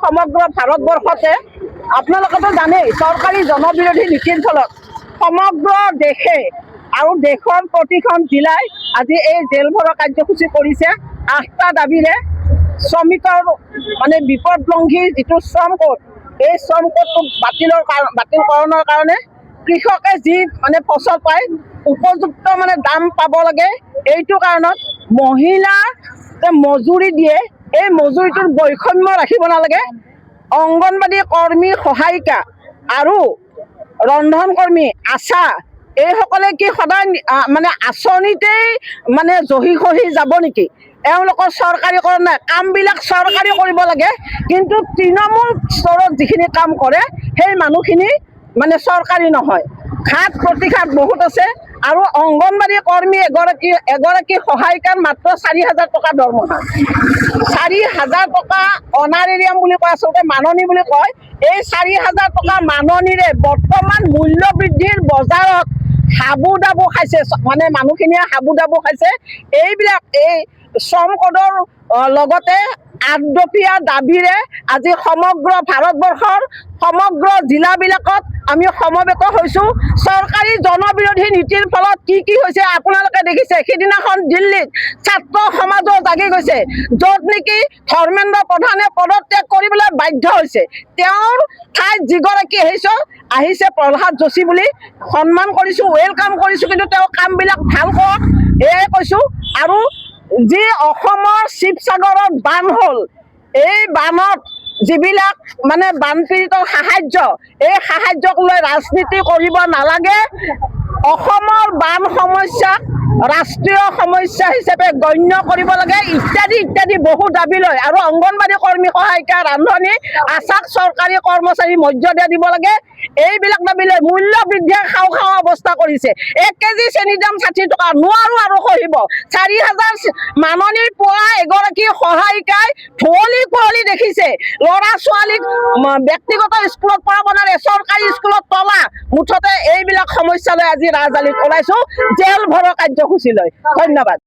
সমগ্ৰ ভাৰতবৰ্ষতে আপোনালোকেতো জানেই চৰকাৰী জনবিৰোধী নীতিৰ ফলত সমগ্ৰ দেশে আৰু দেশৰ প্ৰতিখন জিলাই আজি এই জেল ভৰা কাৰ্যসূচী কৰিছে 8টা দাবীৰে। শ্ৰমিকৰ মানে বিপদলংঘী যিটো শ্ৰম কোড, এই শ্ৰম কোডটো বাতিলকৰণৰ কাৰণে কৃষকে যি মানে ফচল পায় উপযুক্ত মানে দাম পাব লাগে। এইটো কাৰণত মহিলা যে মজুৰি দিয়ে এই মজুৰিটোৰ বৈষম্য ৰাখিব নালাগে। অংগনবাদী কৰ্মী, সহায়িকা আৰু ৰন্ধন কৰ্মী, আশা এইসকলে কি সদায় মানে আঁচনিতেই মানে জহি খহি যাব নেকি? এওঁলোকৰ চৰকাৰীকৰণ নাই, কামবিলাক চৰকাৰী কৰিব লাগে, কিন্তু তৃণমূল স্তৰত যিখিনি কাম কৰে সেই মানুহখিনি মানে চৰকাৰী নহয়। ঘাত প্ৰতিঘাত বহুত আছে। আৰু অংগনবাদী কৰ্মী এগৰাকী সহায়িকাৰ মাত্ৰ 4,000 টকা দৰমহা। 4,000 টকা অনাৰেৰিয়াম বুলি কয়, আচলতে মাননি বুলি কয়। এই 4,000 টকা মাননিৰে বৰ্তমান মূল্য বৃদ্ধিৰ বজাৰত হাবু ডাবু খাইছে, মানে মানুহখিনিয়ে হাবু ডাবু খাইছে। এইবিলাক এই শ্ৰম কোডৰ লগতে 8 দফীয়া দাবীৰে আজি সমগ্ৰ ভাৰতবৰ্ষৰ সমগ্ৰ জিলাবিলাকত আমি সমবেত হৈছোঁ। চৰকাৰী জনবিৰোধী নীতিৰ ফলত কি হৈছে আপোনালোকে দেখিছে। সিদিনাখন দিল্লীত ছাত্ৰ সমাজো জাগি গৈছে, য'ত নেকি ধৰ্মেন্দ্ৰ প্ৰধানে পদত্যাগ কৰিবলৈ বাধ্য হৈছে। তেওঁৰ ঠাইত যিগৰাকী আহিছে প্ৰহ্লাদ যোশী বুলি সন্মান কৰিছোঁ, ৱেলকাম কৰিছোঁ, কিন্তু তেওঁ কামবিলাক ভাল কৰক এয়াই কৈছোঁ। আৰু যি অসমৰ শিৱসাগৰত বান হ'ল, এই বানত যিবিলাক মানে বানপীড়িতৰ সাহায্য, এই সাহায্যক লৈ ৰাজনীতি কৰিব নালাগে। অসমৰ বান সমস্যাক ৰাষ্ট্ৰীয় সমস্যা হিচাপে গণ্য কৰিব লাগে, ইত্যাদি ইত্যাদি বহু দাবী লয়। আৰু অংগনবাদী কৰ্মী, সহায়িকা, ৰান্ধনী, আশাক চৰকাৰী কৰ্মচাৰী মৰ্যাদা দিব লাগে। এইবিলাক দাবী লৈ মূল্য বৃদ্ধিয়ে খাওঁ খাওঁ অৱস্থা কৰিছে। 1 কেজি চেনিৰ দাম 60 টকা, নোৱাৰো আৰু সহিব। 4,000 মাননি পোৱা এগৰাকী সহায়িকাই ধুৱলি কুঁৱলী দেখিছে, ল'ৰা ছোৱালীক ব্যক্তিগত স্কুলত পঢ়াব নোৱাৰে, চৰকাৰী স্কুলত তলা। মুঠতে এইবিলাক সমস্যা লৈ আজি ৰাজধানীত ওলাইছোঁ জেল ভৰা কাৰ্যসূচী লৈ। ধন্যবাদ।